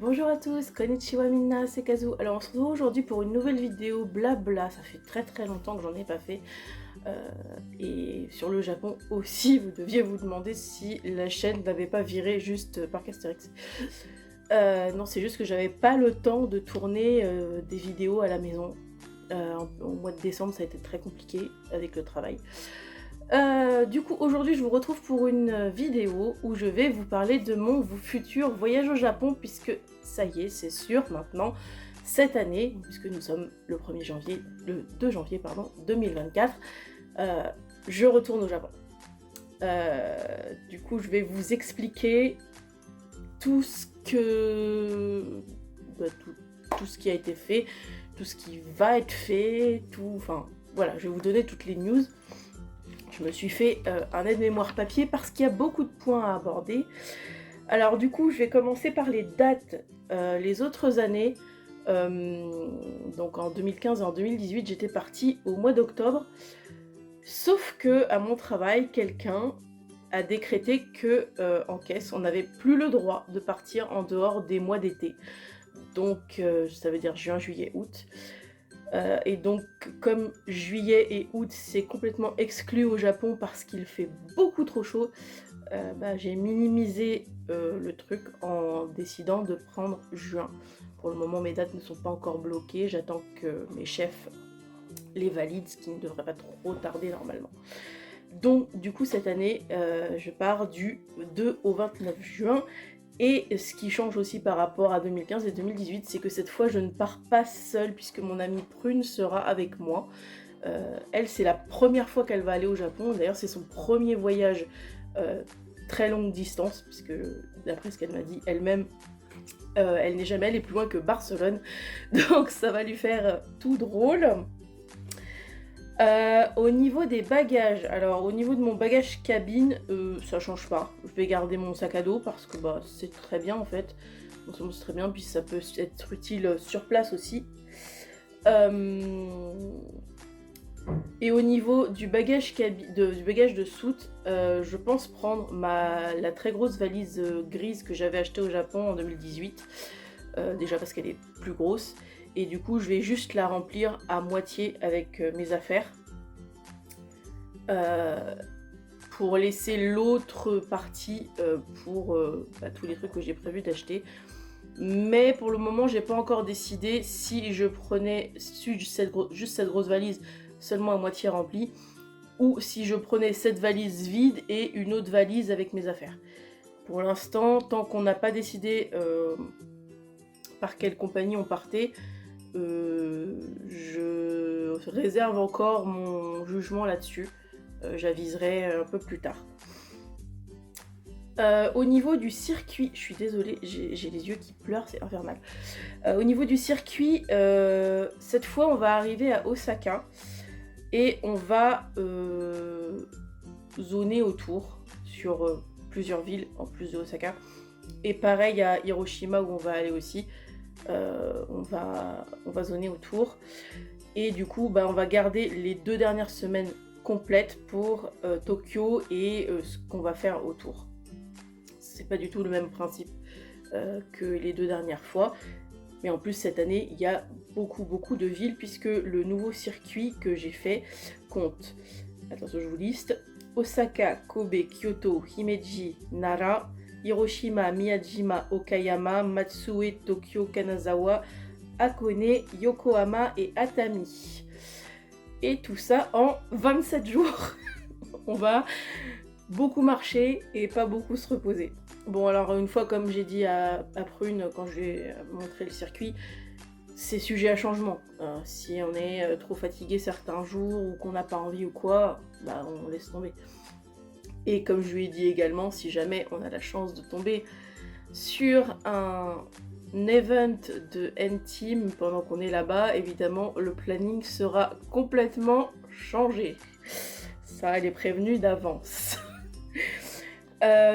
Bonjour à tous, konnichiwa minna, c'est Kazu. Alors on se retrouve aujourd'hui pour une nouvelle vidéo blabla, ça fait très longtemps que j'en ai pas fait. Et sur le Japon aussi, vous deviez vous demander si la chaîne n'avait pas viré juste par Astérix. Non, c'est juste que j'avais pas le temps de tourner des vidéos à la maison. Au mois de décembre, ça a été très compliqué avec le travail. Du coup, aujourd'hui, je vous retrouve pour une vidéo où je vais vous parler de mon futur voyage au Japon, puisque ça y est, c'est sûr, maintenant, cette année, puisque nous sommes le 1er janvier, le 2 janvier, pardon, 2024, je retourne au Japon. Du coup, je vais vous expliquer tout ce que... tout ce qui a été fait, tout ce qui va être fait, tout... Enfin, voilà, je vais vous donner toutes les news. Je me suis fait un aide-mémoire papier parce qu'il y a beaucoup de points à aborder. Alors du coup, je vais commencer par les dates. Les autres années, donc en 2015 et en 2018, j'étais partie au mois d'octobre. Sauf que à mon travail, quelqu'un a décrété que en caisse, on n'avait plus le droit de partir en dehors des mois d'été. Donc ça veut dire juin, juillet, août. Et donc, comme juillet et août, c'est complètement exclu au Japon parce qu'il fait beaucoup trop chaud, j'ai minimisé le truc en décidant de prendre juin. Pour le moment, mes dates ne sont pas encore bloquées, j'attends que mes chefs les valident, ce qui ne devrait pas trop tarder normalement. Donc, du coup, cette année, je pars du 2 au 29 juin. Et ce qui change aussi par rapport à 2015 et 2018, c'est que cette fois, je ne pars pas seule puisque mon amie Prune sera avec moi. Elle, c'est la première fois qu'elle va aller au Japon. D'ailleurs, c'est son premier voyage très longue distance, puisque d'après ce qu'elle m'a dit elle-même, elle n'est jamais allée plus loin que Barcelone. Donc ça va lui faire tout drôle. Au niveau des bagages, alors au niveau de mon bagage cabine, ça change pas. Je vais garder mon sac à dos parce que c'est très bien en fait. Bon, c'est très bien, puis ça peut être utile sur place aussi. Et au niveau du bagage, du bagage de soute, je pense prendre la très grosse valise grise que j'avais achetée au Japon en 2018. Déjà parce qu'elle est plus grosse. Et du coup, je vais juste la remplir à moitié avec mes affaires. Pour laisser l'autre partie pour tous les trucs que j'ai prévu d'acheter. Mais pour le moment, j'ai pas encore décidé si je prenais juste cette grosse valise seulement à moitié remplie, ou si je prenais cette valise vide et une autre valise avec mes affaires. Pour l'instant, tant qu'on n'a pas décidé par quelle compagnie on partait, je réserve encore mon jugement là-dessus. J'aviserai un peu plus tard. Au niveau du circuit, je suis désolée, j'ai les yeux qui pleurent, c'est infernal. Au niveau du circuit, cette fois on va arriver à Osaka et on va zoner autour sur plusieurs villes en plus de Osaka. Et pareil à Hiroshima où on va aller aussi. On va zoner autour. Et du coup, on va garder les 2 dernières semaines complètes pour Tokyo et ce qu'on va faire autour. C'est pas du tout le même principe que les 2 dernières fois. Mais en plus, cette année, il y a beaucoup de villes puisque le nouveau circuit que j'ai fait compte. Attention, je vous liste. Osaka, Kobe, Kyoto, Himeji, Nara, Hiroshima, Miyajima, Okayama, Matsue, Tokyo, Kanazawa, Hakone, Yokohama et Atami. Et tout ça en 27 jours. On va beaucoup marcher et pas beaucoup se reposer. Bon, alors une fois, comme j'ai dit à Prune quand je lui ai montré le circuit, c'est sujet à changement. Si on est trop fatigué certains jours ou qu'on n'a pas envie ou quoi, on laisse tomber. Et comme je lui ai dit également, si jamais on a la chance de tomber sur un event de N-Team pendant qu'on est là-bas, évidemment le planning sera complètement changé. Ça, elle est prévenue d'avance.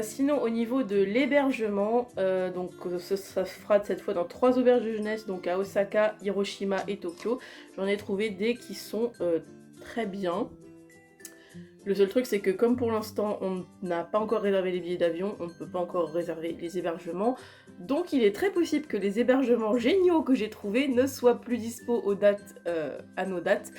Sinon, au niveau de l'hébergement, donc ça se fera cette fois dans 3 auberges de jeunesse, donc à Osaka, Hiroshima et Tokyo. J'en ai trouvé des qui sont très bien. Le seul truc, c'est que comme pour l'instant, on n'a pas encore réservé les billets d'avion, on ne peut pas encore réserver les hébergements. Donc il est très possible que les hébergements géniaux que j'ai trouvés ne soient plus dispo aux dates, à nos dates,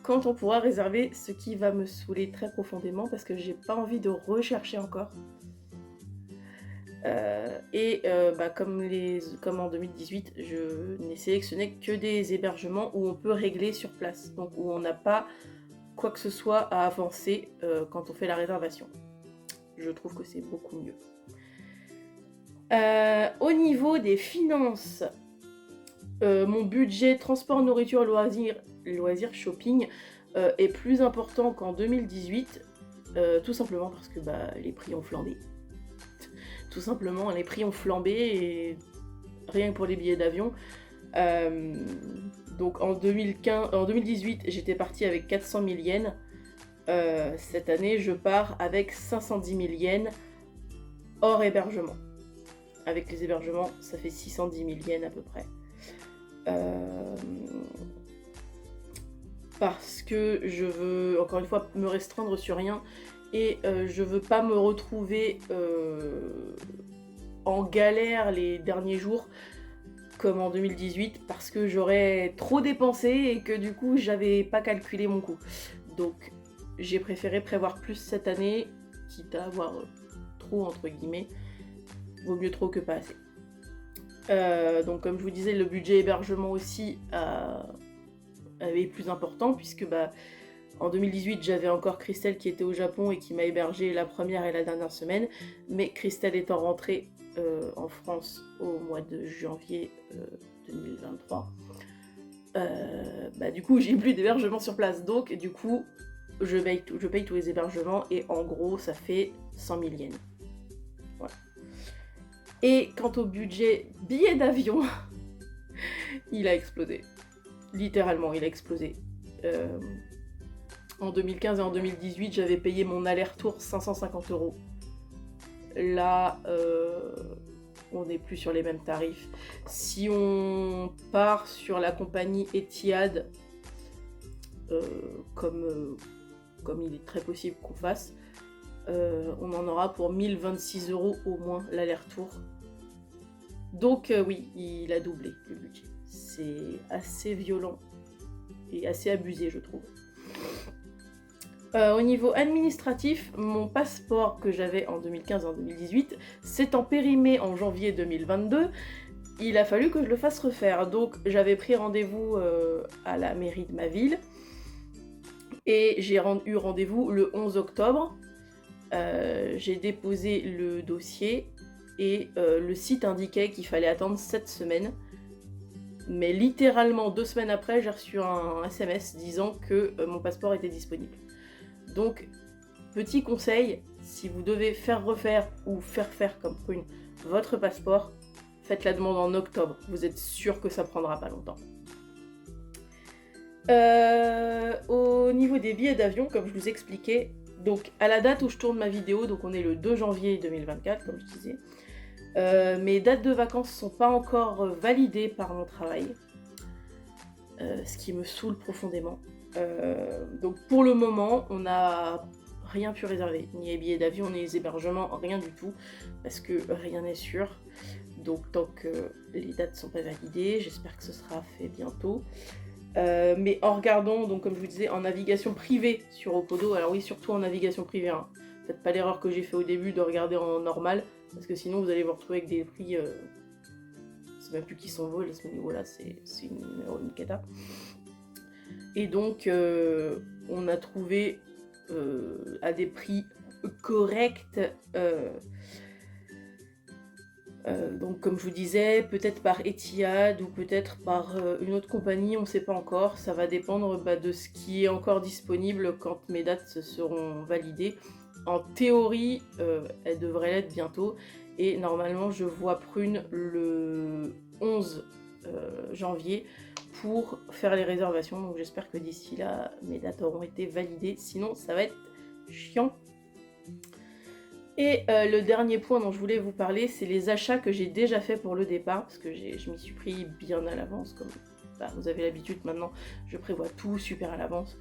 quand on pourra réserver, ce qui va me saouler très profondément parce que j'ai pas envie de rechercher encore. Comme en 2018, je n'ai sélectionné que des hébergements où on peut régler sur place, donc où on n'a pas quoi que ce soit à avancer quand on fait la réservation. Je trouve que c'est beaucoup mieux. Au niveau des finances, mon budget transport, nourriture, loisirs, shopping est plus important qu'en 2018, tout simplement parce que les prix ont flambé. Tout simplement, les prix ont flambé et rien que pour les billets d'avion. Donc en 2018, j'étais partie avec 400 000 yens. Cette année, je pars avec 510 000 yens hors hébergement. Avec les hébergements, ça fait 610 000 yens à peu près. Parce que je veux, encore une fois, me restreindre sur rien et je veux pas me retrouver en galère les derniers jours comme en 2018 parce que j'aurais trop dépensé et que du coup j'avais pas calculé mon coût. Donc j'ai préféré prévoir plus cette année, quitte à avoir trop entre guillemets. Vaut mieux trop que pas assez. Donc comme je vous disais, le budget hébergement aussi avait plus important puisque en 2018 j'avais encore Christelle qui était au Japon et qui m'a hébergé la première et la dernière semaine, mais Christelle étant rentrée en France au mois de janvier 2023, du coup j'ai plus d'hébergement sur place, donc du coup je paye tous les hébergements et en gros ça fait 100 000 yens. Voilà. Et quant au budget billet d'avion, il a explosé. Littéralement, il a explosé. En 2015 et en 2018, j'avais payé mon aller-retour 550 €. Là, on n'est plus sur les mêmes tarifs. Si on part sur la compagnie Etihad, comme il est très possible qu'on fasse, on en aura pour 1026 € au moins l'aller-retour. Donc oui, il a doublé le budget. C'est assez violent et assez abusé, je trouve. Au niveau administratif, mon passeport que j'avais en 2015 et en 2018 s'étant périmé en janvier 2022, il a fallu que je le fasse refaire. Donc j'avais pris rendez-vous à la mairie de ma ville et j'ai eu rendez-vous le 11 octobre. J'ai déposé le dossier et le site indiquait qu'il fallait attendre 7 semaines. Mais littéralement 2 semaines après, j'ai reçu un SMS disant que mon passeport était disponible. Donc, petit conseil, si vous devez faire refaire ou faire comme Prune votre passeport, faites la demande en octobre. Vous êtes sûr que ça prendra pas longtemps. Au niveau des billets d'avion, comme je vous expliquais, donc à la date où je tourne ma vidéo, donc on est le 2 janvier 2024, comme je disais, mes dates de vacances sont pas encore validées par mon travail, ce qui me saoule profondément. Donc pour le moment, on n'a rien pu réserver, ni les billets d'avion, ni les hébergements, rien du tout, parce que rien n'est sûr. Donc tant que les dates sont pas validées, j'espère que ce sera fait bientôt. Mais en regardant, donc comme je vous disais, en navigation privée sur Opodo, alors oui, surtout en navigation privée, hein. Faites pas l'erreur que j'ai fait au début de regarder en normal, parce que sinon vous allez vous retrouver avec des prix, c'est même plus qui s'envolent à ce niveau-là, c'est une cata. Et donc on a trouvé à des prix corrects, donc comme je vous disais, peut-être par Etihad ou peut-être par une autre compagnie, on ne sait pas encore, ça va dépendre de ce qui est encore disponible quand mes dates seront validées. En théorie, elle devrait l'être bientôt, et normalement je vois Prune le 11 janvier pour faire les réservations, donc j'espère que d'ici là mes dates auront été validées, sinon ça va être chiant. Et le dernier point dont je voulais vous parler, c'est les achats que j'ai déjà fait pour le départ, parce que je m'y suis pris bien à l'avance, comme vous avez l'habitude maintenant, je prévois tout super à l'avance.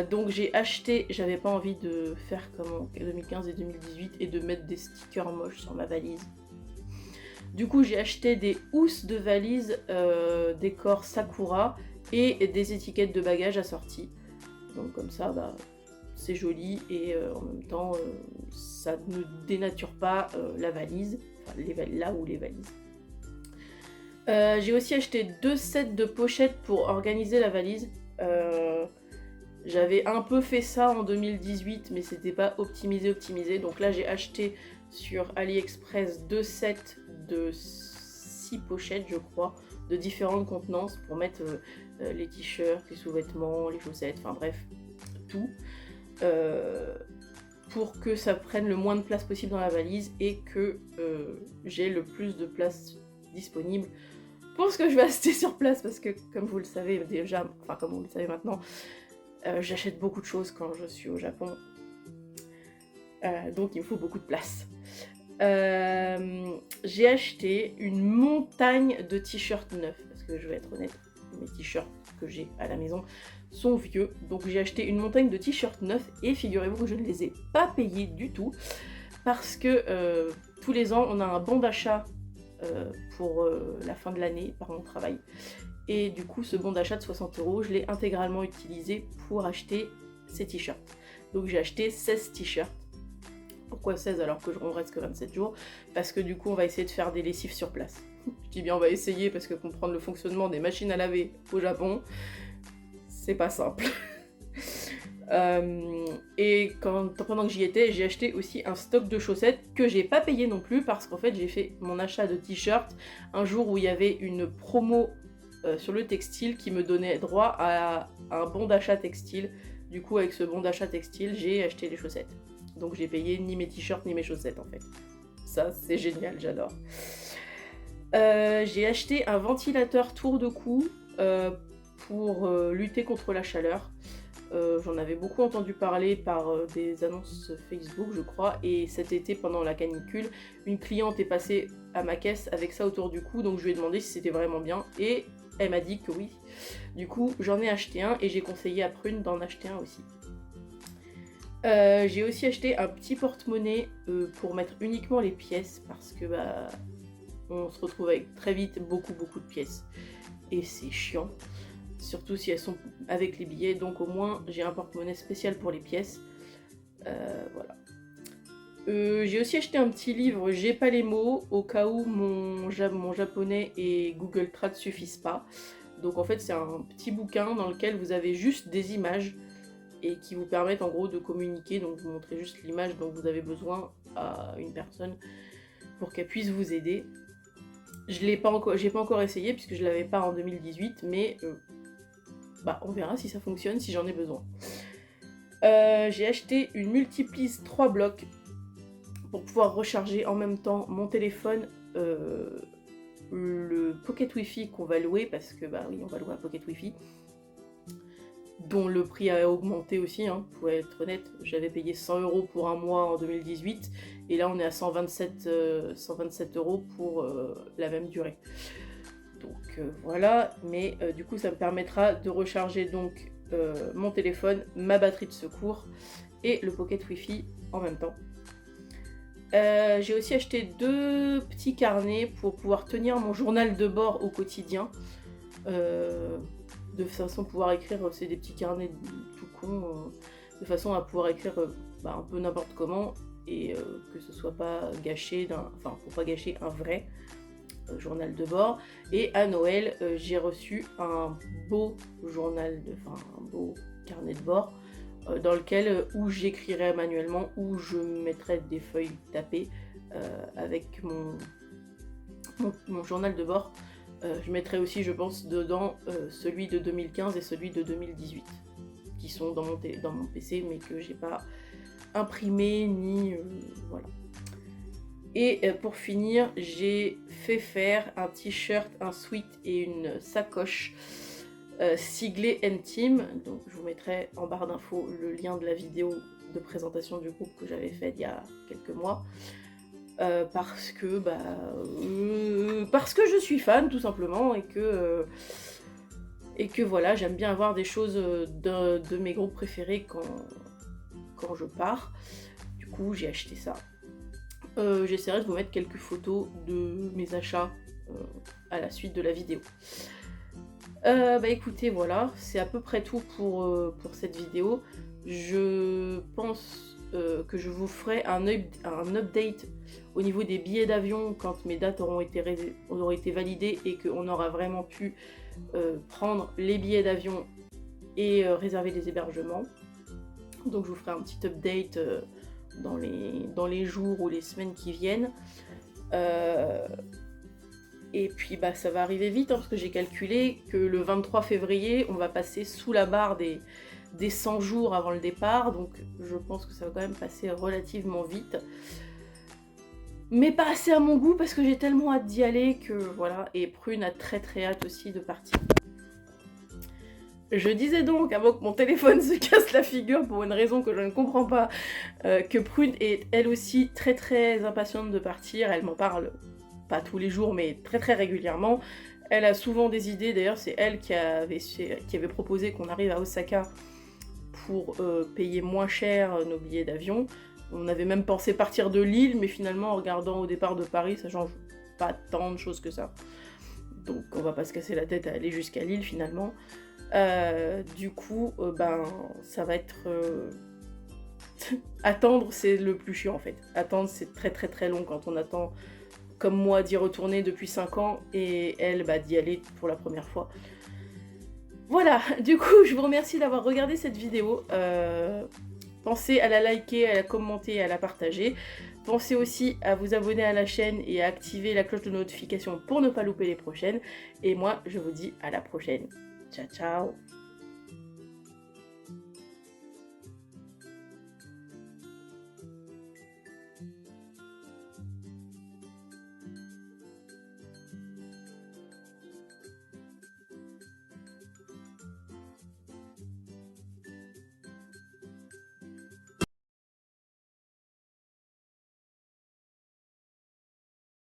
Donc j'ai acheté, j'avais pas envie de faire comme en 2015 et 2018 et de mettre des stickers moches sur ma valise. Du coup j'ai acheté des housses de valise décor Sakura et des étiquettes de bagages assorties. Donc comme ça, bah, c'est joli et en même temps ça ne dénature pas la valise, enfin là où les valises. J'ai aussi acheté 2 sets de pochettes pour organiser la valise. J'avais un peu fait ça en 2018 mais c'était pas optimisé. Donc là j'ai acheté sur AliExpress 2 sets de 6 pochettes je crois, de différentes contenances pour mettre les t-shirts, les sous-vêtements, les chaussettes, enfin bref, tout. Pour que ça prenne le moins de place possible dans la valise et que j'ai le plus de place disponible pour ce que je vais acheter sur place, parce que comme vous le savez déjà, enfin comme vous le savez maintenant, j'achète beaucoup de choses quand je suis au Japon, donc il me faut beaucoup de place. J'ai acheté une montagne de t-shirts neufs, parce que je vais être honnête, mes t-shirts que j'ai à la maison sont vieux, donc j'ai acheté une montagne de t-shirts neufs et figurez-vous que je ne les ai pas payés du tout, parce que tous les ans on a un bon d'achat pour la fin de l'année par mon travail. Et du coup, ce bon d'achat de 60 €, je l'ai intégralement utilisé pour acheter ces t-shirts. Donc j'ai acheté 16 t-shirts. Pourquoi 16 alors qu'on reste que 27 jours? Parce que du coup, on va essayer de faire des lessives sur place. Je dis bien on va essayer parce que comprendre le fonctionnement des machines à laver au Japon, c'est pas simple. Et pendant que j'y étais, j'ai acheté aussi un stock de chaussettes que j'ai pas payé non plus parce qu'en fait j'ai fait mon achat de t-shirt un jour où il y avait une promo sur le textile qui me donnait droit à un bon d'achat textile. Du coup avec ce bon d'achat textile j'ai acheté les chaussettes. Donc j'ai payé ni mes t-shirts ni mes chaussettes en fait. Ça c'est génial, j'adore. J'ai acheté un ventilateur tour de cou pour lutter contre la chaleur. J'en avais beaucoup entendu parler par des annonces Facebook je crois, et cet été pendant la canicule, une cliente est passée à ma caisse avec ça autour du cou, donc je lui ai demandé si c'était vraiment bien et elle m'a dit que oui. Du coup j'en ai acheté un et j'ai conseillé à Prune d'en acheter un aussi. J'ai aussi acheté un petit porte-monnaie pour mettre uniquement les pièces parce que bah on se retrouve avec très vite beaucoup de pièces et c'est chiant. Surtout si elles sont avec les billets, donc au moins j'ai un porte-monnaie spécial pour les pièces. Voilà. J'ai aussi acheté un petit livre, j'ai pas les mots, au cas où mon japonais et Google Trad suffisent pas. Donc en fait c'est un petit bouquin dans lequel vous avez juste des images et qui vous permettent en gros de communiquer, donc vous montrez juste l'image dont vous avez besoin à une personne pour qu'elle puisse vous aider. J'ai pas encore essayé puisque je l'avais pas en 2018, mais bah, on verra si ça fonctionne, si j'en ai besoin. J'ai acheté une multiprise 3 blocs pour pouvoir recharger en même temps mon téléphone, le Pocket Wi-Fi qu'on va louer, parce que bah oui, on va louer un Pocket Wi-Fi, dont le prix a augmenté aussi, hein, pour être honnête. J'avais payé 100 € pour un mois en 2018, et là on est à 127 € pour la même durée. Donc voilà, mais du coup ça me permettra de recharger donc mon téléphone, ma batterie de secours et le Pocket Wi-Fi en même temps. J'ai aussi acheté 2 petits carnets pour pouvoir tenir mon journal de bord au quotidien. De façon à pouvoir écrire, c'est des petits carnets tout con, de façon à pouvoir écrire bah, un peu n'importe comment et que ce soit pas gâché, enfin pour pas gâcher un vrai journal de bord. Et à Noël j'ai reçu un beau un beau carnet de bord dans lequel où j'écrirai manuellement, où je mettrai des feuilles tapées avec mon journal de bord. Je mettrai aussi, je pense, dedans celui de 2015 et celui de 2018 qui sont dans mon PC mais que j'ai pas imprimé ni voilà. Et pour finir, j'ai fait faire un t-shirt, un sweat et une sacoche siglée N-Team. Donc je vous mettrai en barre d'infos le lien de la vidéo de présentation du groupe que j'avais fait il y a quelques mois. Parce que je suis fan tout simplement et que Et que voilà, j'aime bien avoir des choses de mes groupes préférés quand je pars. Du coup, j'ai acheté ça. J'essaierai de vous mettre quelques photos de mes achats à la suite de la vidéo. Bah écoutez, voilà, c'est à peu près tout pour cette vidéo. Je pense que je vous ferai un update au niveau des billets d'avion quand mes dates auront été validées et qu'on aura vraiment pu prendre les billets d'avion et réserver des hébergements. Donc je vous ferai un petit update dans les jours ou les semaines qui viennent. Et puis bah ça va arriver vite, hein, parce que j'ai calculé que le 23 février, on va passer sous la barre des 100 jours avant le départ, donc je pense que ça va quand même passer relativement vite. Mais pas assez à mon goût, parce que j'ai tellement hâte d'y aller que voilà, et Prune a très très hâte aussi de partir. Je disais donc, avant que mon téléphone se casse la figure pour une raison que je ne comprends pas, que Prune est elle aussi très très impatiente de partir, elle m'en parle pas tous les jours, mais très très régulièrement. Elle a souvent des idées, d'ailleurs c'est elle qui avait proposé qu'on arrive à Osaka pour payer moins cher nos billets d'avion. On avait même pensé partir de Lille, mais finalement en regardant au départ de Paris, ça change pas tant de choses que ça. Donc on va pas se casser la tête à aller jusqu'à Lille finalement. Du coup, ben ça va être... Attendre c'est le plus chiant en fait. Attendre c'est très très très long quand on attend, comme moi, d'y retourner depuis 5 ans et elle, bah, d'y aller pour la première fois. Voilà, du coup, je vous remercie d'avoir regardé cette vidéo. Pensez à la liker, à la commenter et à la partager. Pensez aussi à vous abonner à la chaîne et à activer la cloche de notification pour ne pas louper les prochaines. Et moi, je vous dis à la prochaine. Ciao, ciao!